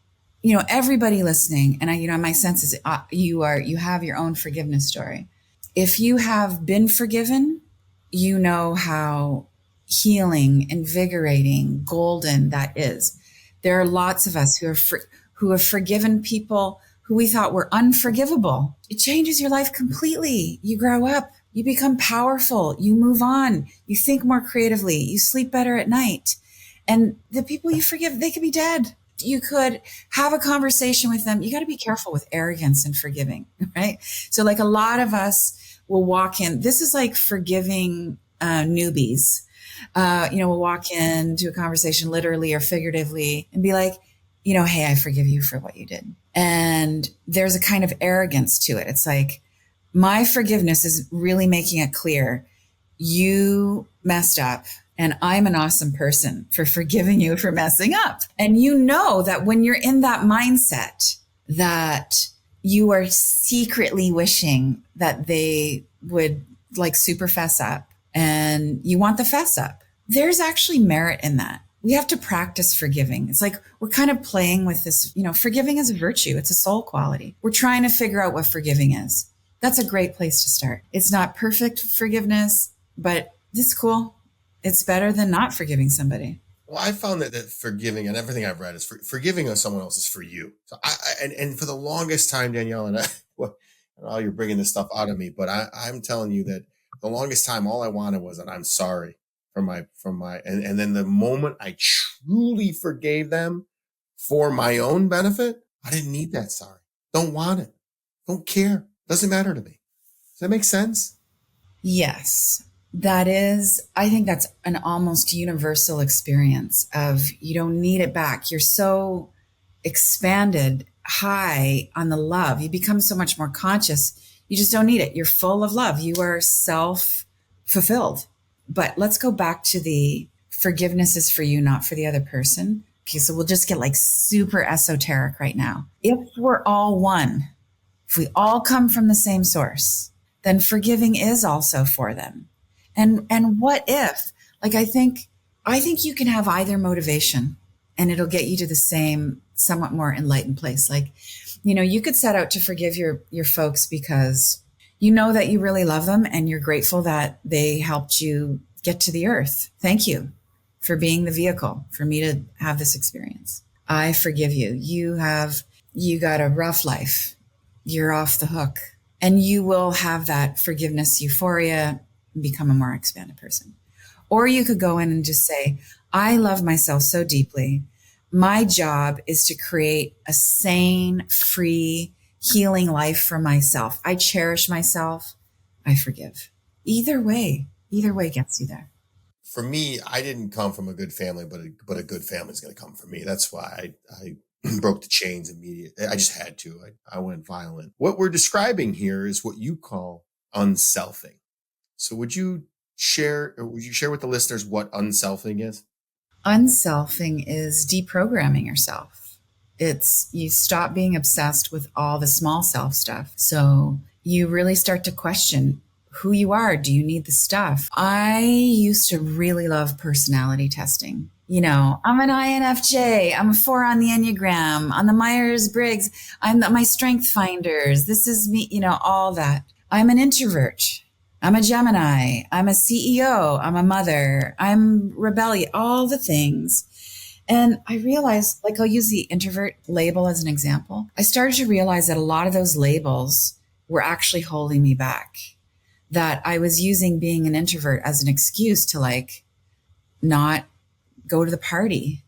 everybody listening, and my sense is you have your own forgiveness story. If you have been forgiven, you know how healing, invigorating, golden that is. There are lots of us who have forgiven people who we thought were unforgivable. It changes your life completely. You grow up, you become powerful, you move on, you think more creatively, you sleep better at night. And the people you forgive, they could be dead. You could have a conversation with them. You got to be careful with arrogance and forgiving, right? So like a lot of us will walk in, this is like forgiving newbies. We'll walk into a conversation literally or figuratively and be like, hey, I forgive you for what you did. And there's a kind of arrogance to it. It's like, my forgiveness is really making it clear you messed up and I'm an awesome person for forgiving you for messing up. And you know that when you're in that mindset that you are secretly wishing that they would like super fess up and you want the fess up, there's actually merit in that. We have to practice forgiving. It's like we're kind of playing with this, forgiving is a virtue. It's a soul quality. We're trying to figure out what forgiving is. That's a great place to start. It's not perfect forgiveness, but it's cool. It's better than not forgiving somebody. Well, I found that forgiving, and everything I've read is forgiving someone else is for you. So and for the longest time, Danielle, and you're bringing this stuff out of me, but I'm telling you that the longest time, all I wanted was that I'm sorry from my, and then the moment I truly forgave them for my own benefit, I didn't need that sorry. Don't want it. Don't care. Doesn't matter to me. Does that make sense? Yes. I think that's an almost universal experience of you don't need it back. You're so expanded high on the love. You become so much more conscious. You just don't need it. You're full of love. You are self-fulfilled. But let's go back to the forgiveness is for you, not for the other person. Okay, so we'll just get like super esoteric right now. If we're all one, if we all come from the same source, then forgiving is also for them. And what if, like, I think you can have either motivation and it'll get you to the same, somewhat more enlightened place. Like, you could set out to forgive your folks because you know that you really love them and you're grateful that they helped you get to the earth. Thank you for being the vehicle for me to have this experience. I forgive you. You got a rough life. You're off the hook. And you will have that forgiveness euphoria and become a more expanded person. Or you could go in and just say, I love myself so deeply. My job is to create a sane, free, healing life for myself. I cherish myself. I forgive. Either way gets you there. For me, I didn't come from a good family, but a good family is going to come from me. That's why I broke the chains immediately. I just had to. I went violent. What we're describing here is what you call unselfing. So would you share with the listeners what unselfing is? Unselfing is deprogramming yourself. It's you stop being obsessed with all the small self stuff. So you really start to question who you are. Do you need the stuff? I used to really love personality testing. I'm an INFJ. I'm a 4 on the Enneagram, on the Myers-Briggs. I'm my strength finders. This is me, all that. I'm an introvert. I'm a Gemini. I'm a CEO. I'm a mother. I'm rebellious, all the things. And I realized, like, I'll use the introvert label as an example. I started to realize that a lot of those labels were actually holding me back, that I was using being an introvert as an excuse to like not go to the party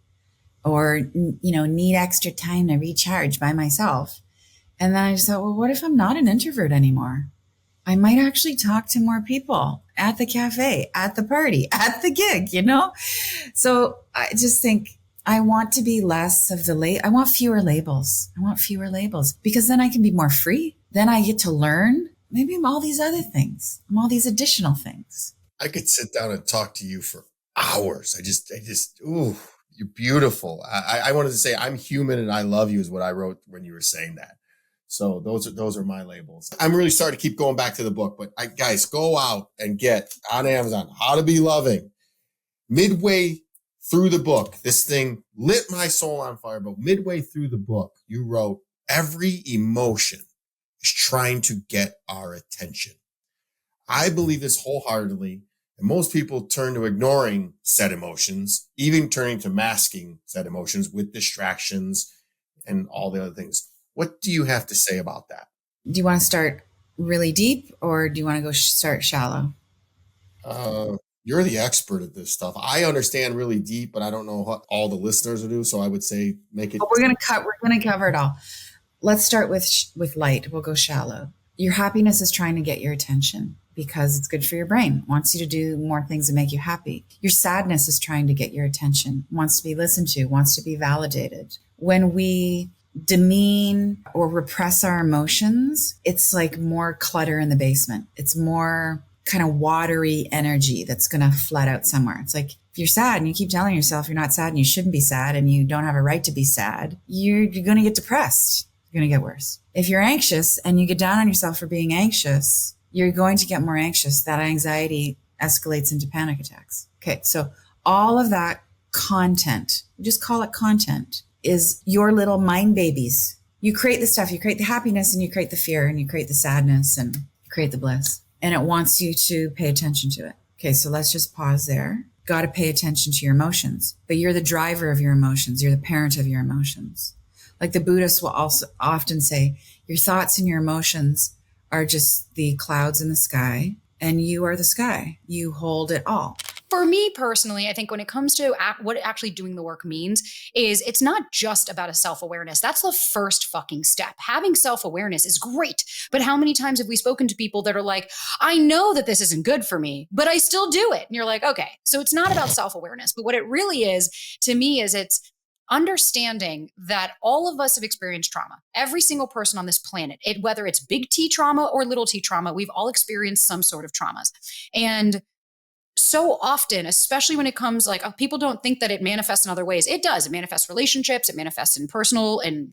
or, need extra time to recharge by myself. And then I just thought, well, what if I'm not an introvert anymore? I might actually talk to more people at the cafe, at the party, at the gig, you know? So I just think I want to be less of I want fewer labels. I want fewer labels because then I can be more free. Then I get to learn maybe all these other things, all these additional things. I could sit down and talk to you for hours. Ooh, you're beautiful. I wanted to say I'm human and I love you is what I wrote when you were saying that. So those are my labels. I'm really sorry to keep going back to the book, but guys, go out and get on Amazon, How to Be Loving. Midway through the book, this thing lit my soul on fire, but midway through the book, you wrote, every emotion is trying to get our attention. I believe this wholeheartedly, and most people turn to ignoring said emotions, even turning to masking said emotions with distractions and all the other things. What do you have to say about that? Do you want to start really deep or do you want to go start shallow? You're the expert at this stuff. I understand really deep, but I don't know what all the listeners will do. So I would say make it. We're going to cover it all. Let's start with light. We'll go shallow. Your happiness is trying to get your attention because it's good for your brain, wants you to do more things that make you happy. Your sadness is trying to get your attention, wants to be listened to, wants to be validated. When we demean or repress our emotions, it's like more clutter in the basement. It's more kind of watery energy that's going to flood out somewhere. It's like if you're sad and you keep telling yourself you're not sad and you shouldn't be sad and you don't have a right to be sad, you're going to get depressed. You're going to get worse. If you're anxious and you get down on yourself for being anxious, you're going to get more anxious. That anxiety escalates into panic attacks. Okay, so all of that content, we just call it content, is your little mind babies. You create the stuff, you create the happiness and you create the fear and you create the sadness and you create the bliss. And it wants you to pay attention to it. Okay, so let's just pause there. Got to pay attention to your emotions, but you're the driver of your emotions. You're the parent of your emotions. Like the Buddhists will also often say, your thoughts and your emotions are just the clouds in the sky, and you are the sky. You hold it all. For me personally, I think when it comes to what actually doing the work means is it's not just about a self-awareness. That's the first fucking step. Having self-awareness is great. But how many times have we spoken to people that are like, I know that this isn't good for me, but I still do it. And you're like, okay, so it's not about self-awareness. But what it really is to me is it's understanding that all of us have experienced trauma. Every single person on this planet, whether it's big T trauma or little t trauma, we've all experienced some sort of traumas. And so often, especially when it comes people don't think that it manifests in other ways. It does. It manifests relationships. It manifests in personal and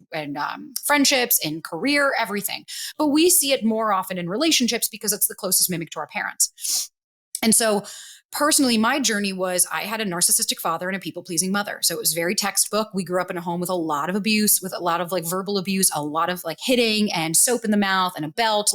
friendships, in career, everything. But we see it more often in relationships because it's the closest mimic to our parents. And so personally, my journey was I had a narcissistic father and a people-pleasing mother. So it was very textbook. We grew up in a home with a lot of abuse, with a lot of verbal abuse, a lot of hitting and soap in the mouth and a belt.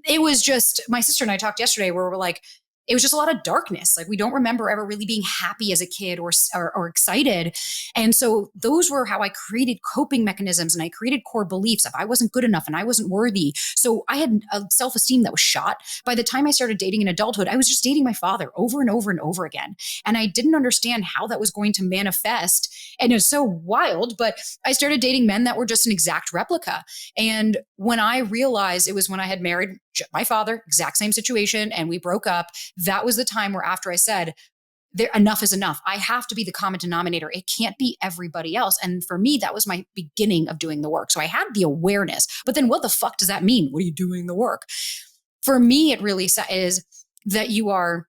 It was just, my sister and I talked yesterday where we're like, it was just a lot of darkness. We don't remember ever really being happy as a kid or excited. And so those were how I created coping mechanisms and I created core beliefs of I wasn't good enough and I wasn't worthy. So I had a self-esteem that was shot. By the time I started dating in adulthood, I was just dating my father over and over and over again. And I didn't understand how that was going to manifest. And it was so wild, but I started dating men that were just an exact replica. And when I realized it was when I had married my father, exact same situation, and we broke up, that was the time where after I said, enough is enough. I have to be the common denominator. It can't be everybody else. And for me, that was my beginning of doing the work. So I had the awareness, but then what the fuck does that mean? What are you doing the work? For me, it really is that you are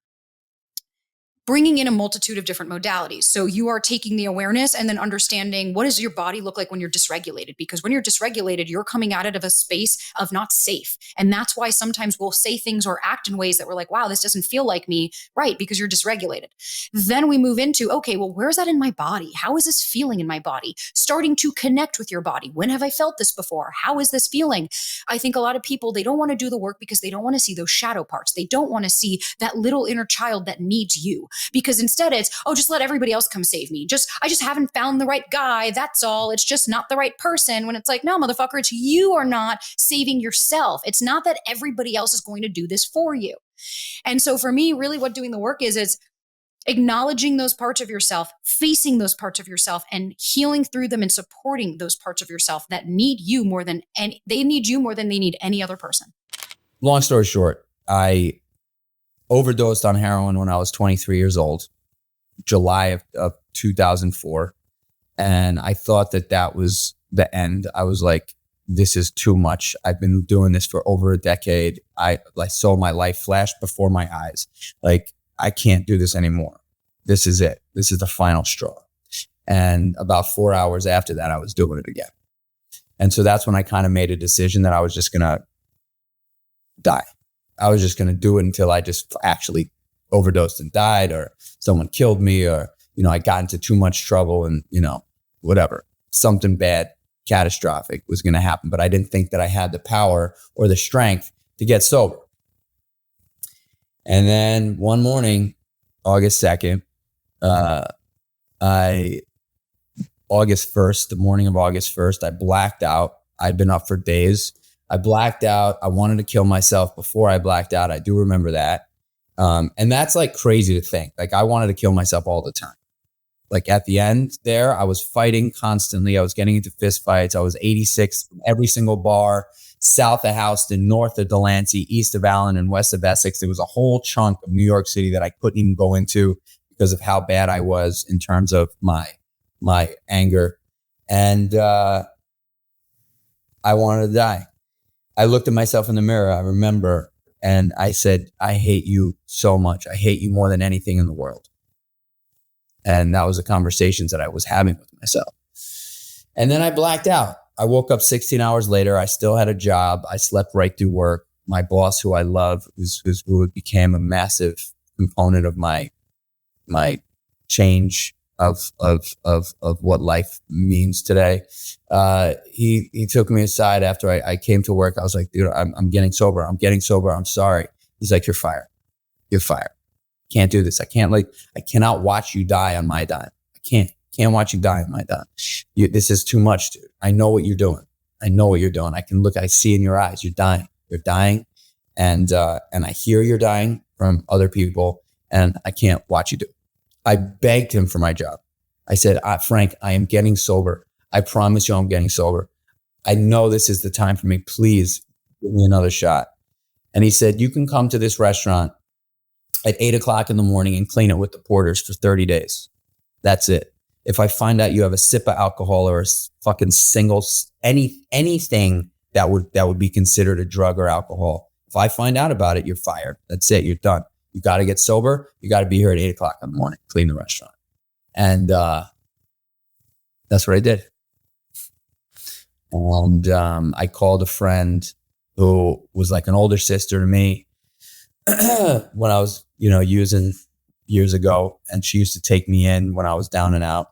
bringing in a multitude of different modalities. So you are taking the awareness and then understanding what does your body look like when you're dysregulated? Because when you're dysregulated, you're coming out of a space of not safe. And that's why sometimes we'll say things or act in ways that we're like, wow, this doesn't feel like me, right? Because you're dysregulated. Then we move into, okay, well, where's that in my body? How is this feeling in my body? Starting to connect with your body. When have I felt this before? How is this feeling? I think a lot of people, they don't want to do the work because they don't want to see those shadow parts. They don't want to see that little inner child that needs you. Because instead it's, oh, just let everybody else come save me. I just haven't found the right guy. That's all. It's just not the right person. When it's like, no, motherfucker, it's you are not saving yourself. It's not that everybody else is going to do this for you. And so for me, really what doing the work is acknowledging those parts of yourself, facing those parts of yourself, and healing through them and supporting those parts of yourself that need you more than they need any other person. Long story short, I overdosed on heroin when I was 23 years old, July of 2004. And I thought that was the end. I was like, this is too much. I've been doing this for over a decade. I saw my life flash before my eyes. Like, I can't do this anymore. This is it. This is the final straw. And about 4 hours after that, I was doing it again. And so that's when I kind of made a decision that I was just going to die. I was just going to do it until I just actually overdosed and died, or someone killed me, or, I got into too much trouble and, whatever, something bad, catastrophic was going to happen. But I didn't think that I had the power or the strength to get sober. And then one morning, August 2nd, August 1st, the morning of August 1st, I blacked out. I'd been up for days. I blacked out. I wanted to kill myself before I blacked out. I do remember that. And that's like crazy to think. Like, I wanted to kill myself all the time. Like, at the end there, I was fighting constantly. I was getting into fist fights. I was 86 from every single bar, south of Houston, north of Delancey, east of Allen, and west of Essex. There was a whole chunk of New York City that I couldn't even go into because of how bad I was in terms of my anger. And I wanted to die. I looked at myself in the mirror, I remember, and I said, I hate you so much. I hate you more than anything in the world. And that was the conversations that I was having with myself. And then I blacked out. I woke up 16 hours later. I still had a job. I slept right through work. My boss, who I love, who became a massive component of my change of what life means today. He took me aside after I came to work. I was like, dude, I'm getting sober. I'm sorry. He's like, you're fired. You're fired. Can't do this. I cannot watch you die on my dime. I can't watch you die on my dime. This is too much, dude. I know what you're doing. I see in your eyes, you're dying. And I hear you're dying from other people, and I can't watch you do it. I begged him for my job. I said, Frank, I am getting sober. I promise you I'm getting sober. I know this is the time for me. Please give me another shot. And he said, you can come to this restaurant at 8:00 in the morning and clean it with the porters for 30 days. That's it. If I find out you have a sip of alcohol or a fucking anything that would be considered a drug or alcohol, if I find out about it, you're fired. That's it. You're done. You got to get sober. You got to be here at 8:00 in the morning, clean the restaurant. And that's what I did. And I called a friend who was like an older sister to me when I was, using years ago. And she used to take me in when I was down and out.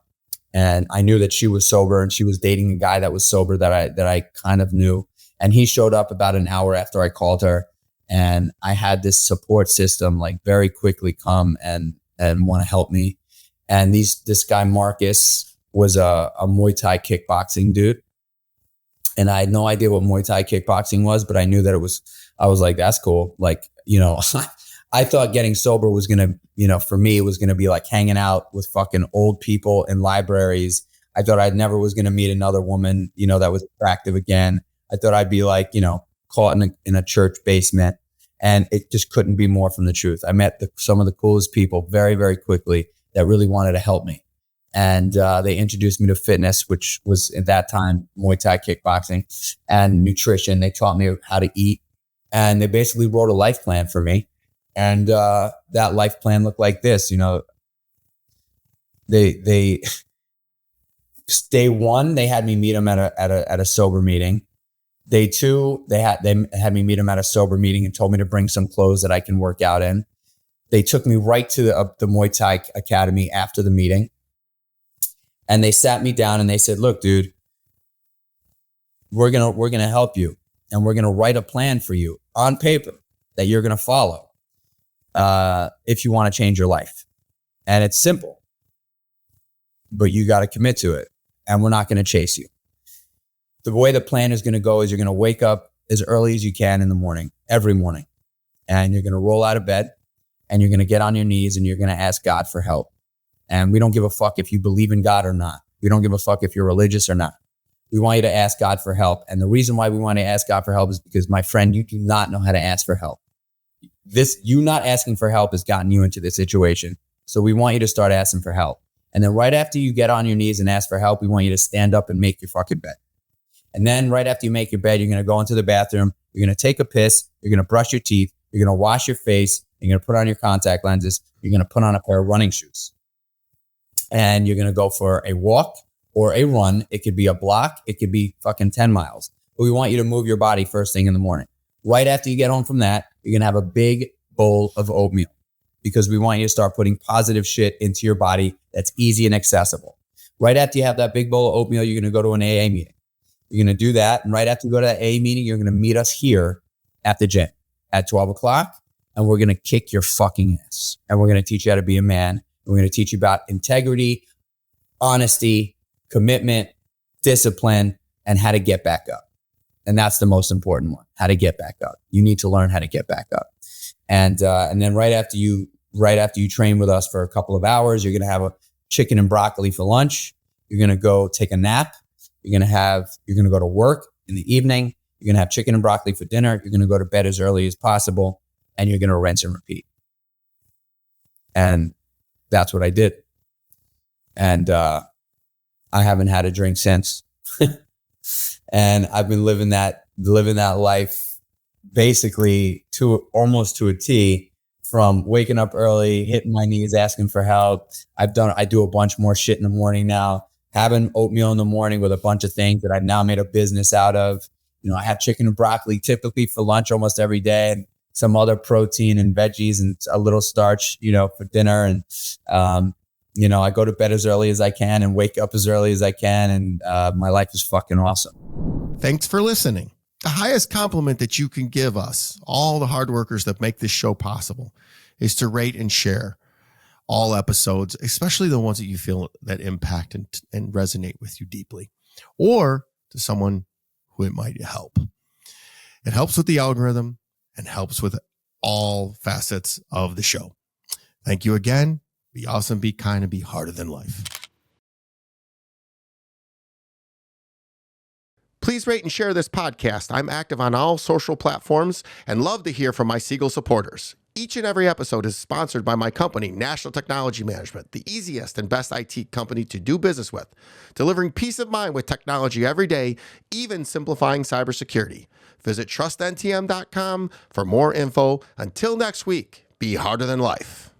And I knew that she was sober, and she was dating a guy that was sober that I kind of knew. And he showed up about an hour after I called her. And I had this support system like very quickly come and want to help me. And this guy, Marcus, was a Muay Thai kickboxing dude. And I had no idea what Muay Thai kickboxing was, but I knew that I was like, that's cool. Like, I thought getting sober was going to, for me, it was going to be like hanging out with fucking old people in libraries. I thought I never was going to meet another woman, that was attractive again. I thought I'd be like, caught in a church basement. And it just couldn't be more from the truth. I met some of the coolest people very, very quickly that really wanted to help me. And they introduced me to fitness, which was at that time Muay Thai kickboxing, and nutrition. They taught me how to eat. And they basically wrote a life plan for me. And that life plan looked like this. They day one, they had me meet them at a sober meeting. Day two, they had me meet them at a sober meeting and told me to bring some clothes that I can work out in. They took me right to the Muay Thai Academy after the meeting. And they sat me down and they said, look, dude, we're going to help you. And we're going to write a plan for you on paper that you're going to follow if you want to change your life. And it's simple, but you got to commit to it. And we're not going to chase you. The way the plan is going to go is you're going to wake up as early as you can in the morning, every morning. And you're going to roll out of bed and you're going to get on your knees and you're going to ask God for help. And we don't give a fuck if you believe in God or not. We don't give a fuck if you're religious or not. We want you to ask God for help. And the reason why we want to ask God for help is because, my friend, you do not know how to ask for help. You not asking for help has gotten you into this situation. So we want you to start asking for help. And then right after you get on your knees and ask for help, we want you to stand up and make your fucking bed. And then right after you make your bed, you're going to go into the bathroom. You're going to take a piss. You're going to brush your teeth. You're going to wash your face. You're going to put on your contact lenses. You're going to put on a pair of running shoes. And you're going to go for a walk or a run. It could be a block. It could be fucking 10 miles. But we want you to move your body first thing in the morning. Right after you get home from that, you're going to have a big bowl of oatmeal, because we want you to start putting positive shit into your body that's easy and accessible. Right after you have that big bowl of oatmeal, you're going to go to an AA meeting. You're going to do that. And right after you go to that AA meeting, you're going to meet us here at the gym at 12 o'clock. And we're going to kick your fucking ass. And we're going to teach you how to be a man. We're going to teach you about integrity, honesty, commitment, discipline, and how to get back up. And that's the most important one, how to get back up. You need to learn how to get back up. And then right after you train with us for a couple of hours, you're going to have a chicken and broccoli for lunch. You're going to go take a nap. You're going to go to work in the evening. You're going to have chicken and broccoli for dinner. You're going to go to bed as early as possible, and you're going to rinse and repeat. And that's what I did. And I haven't had a drink since. And I've been living that life basically almost to a T, from waking up early, hitting my knees, asking for help. I do a bunch more shit in the morning now, having oatmeal in the morning with a bunch of things that I've now made a business out of. I have chicken and broccoli typically for lunch almost every day, and some other protein and veggies and a little starch, for dinner. And, I go to bed as early as I can and wake up as early as I can. And my life is fucking awesome. Thanks for listening. The highest compliment that you can give us, all the hard workers that make this show possible, is to rate and share all episodes, especially the ones that you feel that impact and resonate with you deeply, or to someone who it might help. It helps with the algorithm and helps with all facets of the show. Thank you again. Be awesome, be kind, and be harder than life. Please rate and share this podcast. I'm active on all social platforms and love to hear from my Siegel supporters. Each and every episode is sponsored by my company, National Technology Management, the easiest and best IT company to do business with, delivering peace of mind with technology every day, even simplifying cybersecurity. Visit trustntm.com for more info. Until next week, be harder than life.